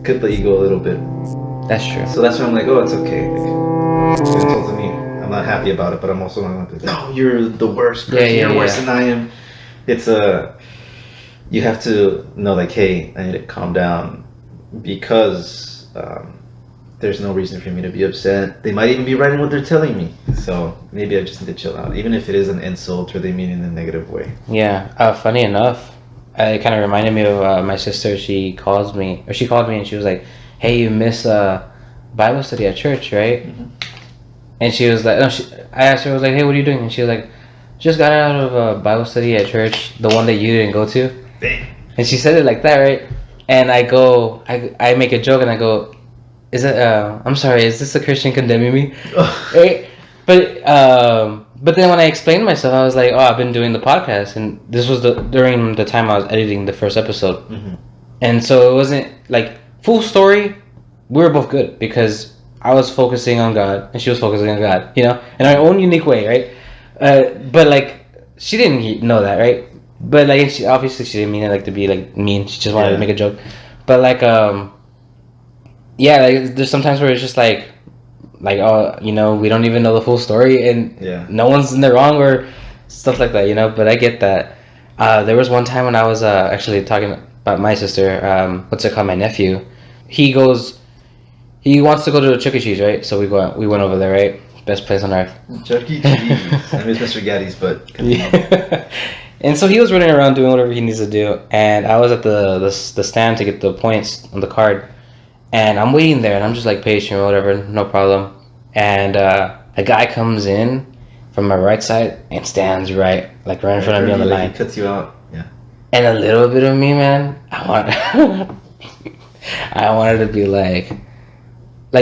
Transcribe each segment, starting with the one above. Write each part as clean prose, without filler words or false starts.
cut the ego a little bit. That's true. So that's why I'm like, oh, it's okay. Like, it's told to me, I'm not happy about it, but I'm also not like, no, you're the worst person. You're worse than I am. It's you have to know, like, hey, I need to calm down because there's no reason for me to be upset. They might even be right in what they're telling me. So maybe I just need to chill out, even if it is an insult or they mean it in a negative way. Yeah. Funny enough, it kind of reminded me of my sister. She called me and she was like, hey, you miss Bible study at church, right? Mm-hmm. And she was like, no, I asked her, I was like, hey, what are you doing? And she was like, just got out of Bible study at church, the one that you didn't go to. Dang. And she said it like that, right? And I go, I make a joke and I go, I'm sorry, is this a Christian condemning me? Right? But then when I explained myself, I was like, oh, I've been doing the podcast. And this was during the time I was editing the first episode. Mm-hmm. And so it wasn't like full story. We were both good because I was focusing on God and she was focusing on God, you know, in our own unique way, right? But like, she didn't know that, right? But like, she didn't mean it like to be like mean. She just wanted to make a joke. But like, yeah, like there's sometimes where it's just like, oh, you know, we don't even know the full story and no one's in the wrong or stuff like that, you know. But I get that. There was one time when I was actually talking about my sister, my nephew. He wants to go to Chuck E. Cheese, right? So we went over there, right? Best place on earth. Chuck E. Cheese. I miss Mr. Gaddy's, but yeah. And so he was running around doing whatever he needs to do, and I was at the stand to get the points on the card, and I'm waiting there, and I'm just like patient or whatever, no problem. And a guy comes in from my right side and stands right in front of me on the line. He cuts you out, yeah. And a little bit of me, man, I wanted to be like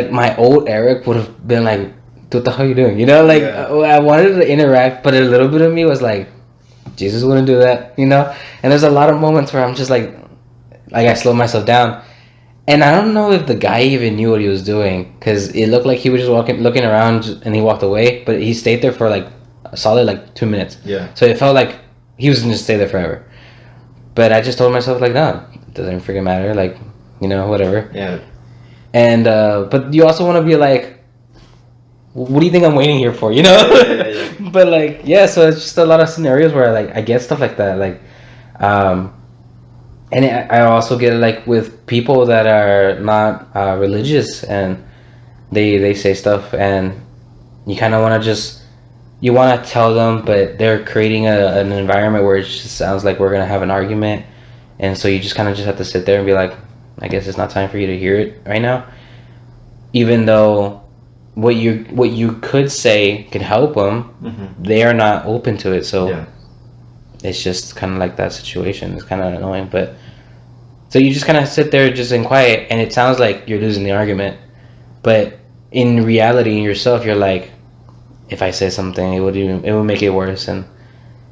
my old Eric would have been like, what the hell are you doing? You know, like I wanted to interact, but a little bit of me was like, Jesus wouldn't do that, you know? And there's a lot of moments where I'm just like I slow myself down. And I don't know if the guy even knew what he was doing, because it looked like he was just looking around and he walked away, but he stayed there for like a solid 2 minutes. Yeah. So it felt like he was going to stay there forever. But I just told myself like, no, it doesn't freaking matter. Like, you know, whatever. Yeah. And, but you also want to be like, what do you think I'm waiting here for? You know? Yeah. But like, yeah, so it's just a lot of scenarios where I get stuff like that. Like, and I also get it like with people that are not religious and they say stuff and you kind of want to you want to tell them, but they're creating an environment where it just sounds like we're going to have an argument. And so you just kind of just have to sit there and be like, I guess it's not time for you to hear it right now. Even though what you could say could help them, they are not open to it. So it's just kind of like that situation. It's kind of annoying, but so you just kind of sit there just in quiet, and it sounds like you're losing the argument, but in reality, in yourself, you're like, if I say something, it would make it worse, and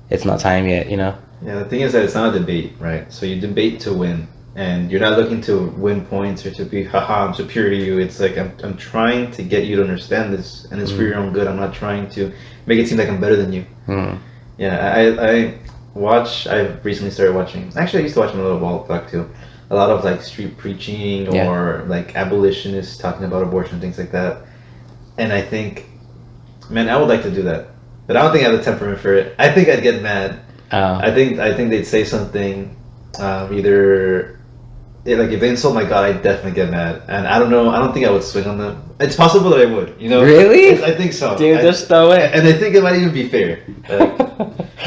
it's not time yet, you know. Yeah, the thing is that it's not a debate, right? So you debate to win, and you're not looking to win points or to be, haha, I'm superior to you. It's like I'm trying to get you to understand this, and it's for your own good. I'm not trying to make it seem like I'm better than you. Yeah, I've recently started watching. Actually, I used to watch them a little while back too. A lot of like street preaching or like abolitionists talking about abortion, things like that. And I think, man, I would like to do that, but I don't think I have the temperament for it. I think I'd get mad. I think they'd say something, either like if they insult my God, I'd definitely get mad. And I don't know. I don't think I would swing on them. It's possible that I would. You know? Really? I think so. Dude, just throw it. And I think it might even be fair.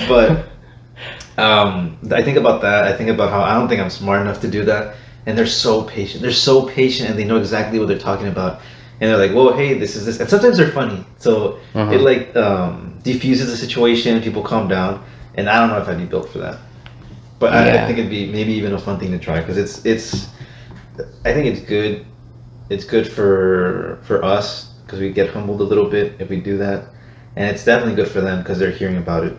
But. I think about that. I think about how I don't think I'm smart enough to do that. And they're so patient. They're so patient, and they know exactly what they're talking about. And they're like, "Whoa, hey, this is this." And sometimes they're funny, so it like diffuses the situation. People calm down, and I don't know if I'd be built for that. But I think it'd be maybe even a fun thing to try, because it's. I think it's good. It's good for us because we get humbled a little bit if we do that, and it's definitely good for them because they're hearing about it.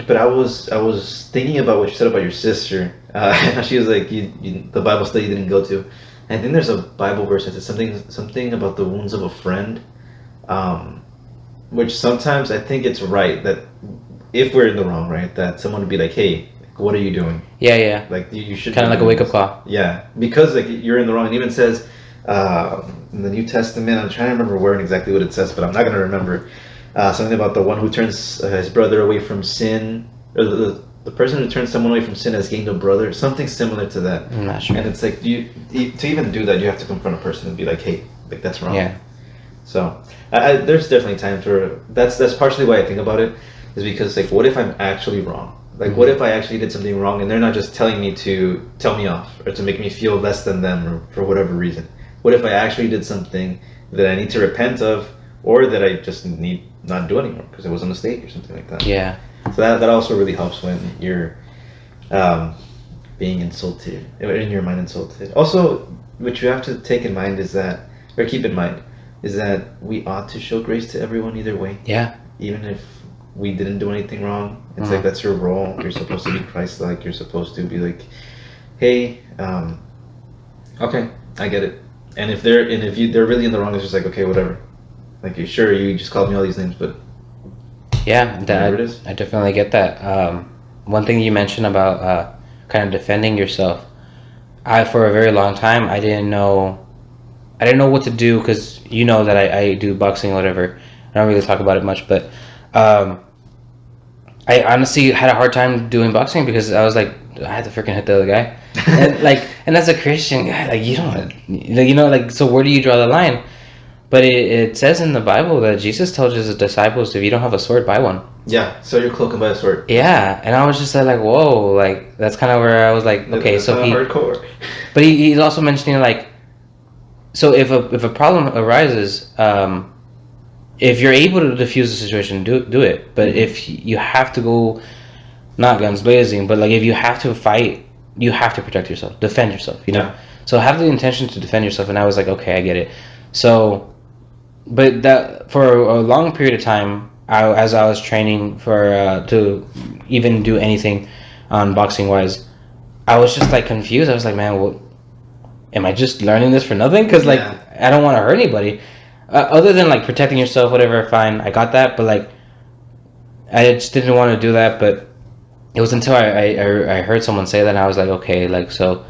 But I was thinking about what you said about your sister. She was like, the Bible study you didn't go to. And I think there's a Bible verse that says something about the wounds of a friend, which sometimes I think it's right that if we're in the wrong, right, that someone would be like, hey, what are you doing? Yeah. Like you should kind of like a wake up call. Yeah, because like you're in the wrong. It even says in the New Testament. I'm trying to remember where and exactly what it says, but I'm not going to remember. Something about the one who turns his brother away from sin, or the person who turns someone away from sin has gained a brother. Something similar to that. I'm not sure. And it's like to even do that, you have to confront a person and be like, hey, like that's wrong. Yeah. So there's definitely times where that's partially why I think about it, is because like, what if I'm actually wrong? Like, what if I actually did something wrong and they're not just telling me to tell me off or to make me feel less than them or for whatever reason? What if I actually did something that I need to repent of, or that I just need not do anymore because it was a mistake or something like that? Yeah. So that also really helps when you're being insulted, in your mind insulted. Also, what you have to take in mind is that, or keep in mind, is that we ought to show grace to everyone either way. Yeah. Even if we didn't do anything wrong, it's like that's your role. You're supposed to be Christ-like. You're supposed to be like, hey, okay, I get it. And if they're really in the wrong, it's just like, okay, whatever. Like, you sure you just called me all these names, but yeah, whatever it is. I definitely get that. One thing you mentioned about kind of defending yourself, for a very long time I didn't know what to do, because you know that I do boxing or whatever. I don't really talk about it much, but I honestly had a hard time doing boxing because I was like, I had to freaking hit the other guy, and as a Christian guy, like, you don't, like, so where do you draw the line? But it says in the Bible that Jesus told his disciples, if you don't have a sword, buy one. Yeah, so you're cloak and buy a sword. Yeah, and I was just like, whoa, like, that's kind of where I was like, okay, that's so hardcore. But he's also mentioning, like, so if a problem arises, if you're able to defuse the situation, do it. But if you have to go, not guns blazing, but like if you have to fight, you have to protect yourself, defend yourself, Yeah. So have the intention to defend yourself. And I was like, okay, I get it. So, but that for a long period of time, as I was training for to even do anything on boxing wise, I was just like confused. I was like, man, what? Am I just learning this for nothing? Because like, I don't want to hurt anybody. Other than like protecting yourself, whatever, fine, I got that. But like, I just didn't want to do that. But it was until I heard someone say that, and I was like, okay, like, so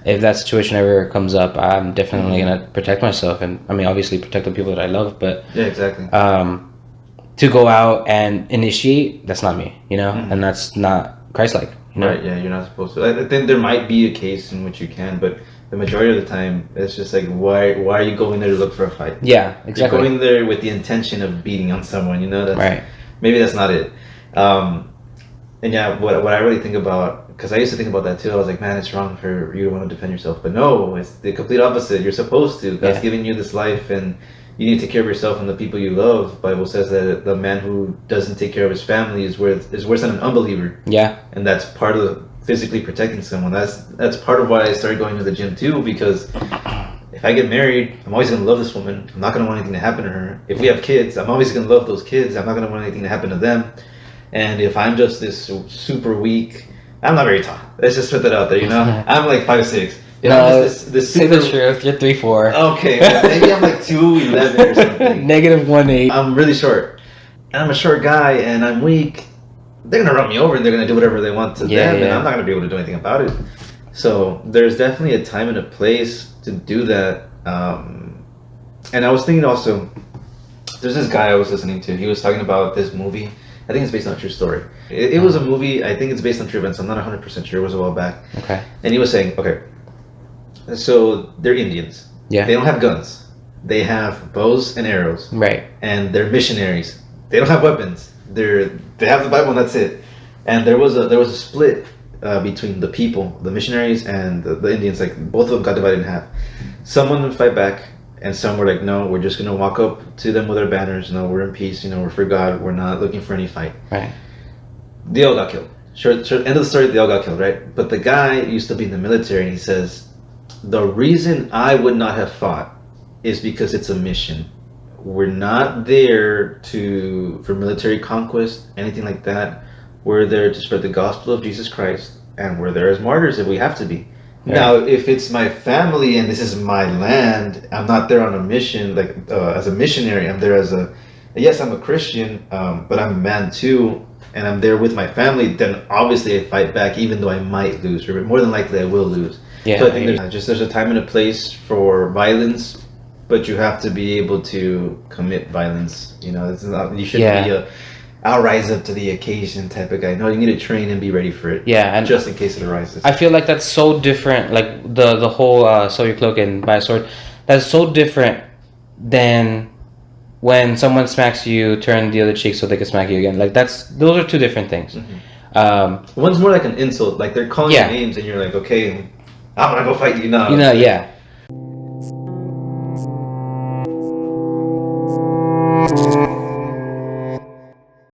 if that situation ever comes up, I'm definitely gonna protect myself, and I mean, obviously protect the people that I love. But yeah, exactly. To go out and initiate, that's not me, and that's not Christ-like. Right? Yeah, you're not supposed to. I think there might be a case in which you can, but the majority of the time, it's just like, why are you going there to look for a fight? Yeah, exactly. You're going there with the intention of beating on someone, That's, right. Maybe that's not it. And yeah, what I really think about, because I used to think about that too. I was like, man, it's wrong for you to want to defend yourself. But no, it's the complete opposite. You're supposed to. God's giving you this life, and you need to take care of yourself and the people you love. Bible says that the man who doesn't take care of his family is worse than an unbeliever. Yeah. And that's part of physically protecting someone. That's part of why I started going to the gym too, because if I get married, I'm always going to love this woman. I'm not going to want anything to happen to her. If we have kids, I'm always going to love those kids. I'm not going to want anything to happen to them. And if I'm just this super weak, I'm not very tall. Let's just put that out there, I'm like 5'6". No, I'm just this say super... the truth. You're 3'4". Okay, well, maybe I'm like 2'11" or something. -1.8. I'm really short. And I'm a short guy, and I'm weak. They're going to run me over, and they're going to do whatever they want to them, and I'm not going to be able to do anything about it. So there's definitely a time and a place to do that. And I was thinking also, there's this guy I was listening to. He was talking about this movie. I think it's based on a true story. It was a movie. I think it's based on true events. I'm not 100% sure. It was a while back. Okay. And he was saying, okay, so they're Indians. Yeah. They don't have guns. They have bows and arrows. Right. And they're missionaries. They don't have weapons. They have the Bible and that's it. And there was a split between the people, the missionaries and the Indians. Like, both of them got divided in half. Someone would fight back, and some were like, no, we're just going to walk up to them with our banners. No, we're in peace. We're for God. We're not looking for any fight. Right. They all got killed. Short, end of the story, they all got killed, right? But the guy used to be in the military, and he says, the reason I would not have fought is because it's a mission. We're not there for military conquest, anything like that. We're there to spread the gospel of Jesus Christ, and we're there as martyrs if we have to be. Right. Now, if it's my family and this is my land, I'm not there on a mission, as a missionary. I'm there as yes, I'm a Christian, but I'm a man too, and I'm there with my family, then obviously I fight back, even though I might lose, or more than likely I will lose. Yeah. So I think there's a time and a place for violence, but you have to be able to commit violence. You know, you shouldn't be I'll rise up to the occasion type of guy. No, you need to train and be ready for it. Yeah, and just in case it arises. I feel like that's so different. Like the whole sew your cloak and buy a sword. That's so different than when someone smacks you, turn the other cheek so they can smack you again. Like those are two different things. One's more like an insult. Like they're calling you names, and you're like, okay, I'm gonna go fight you now. You know, yeah.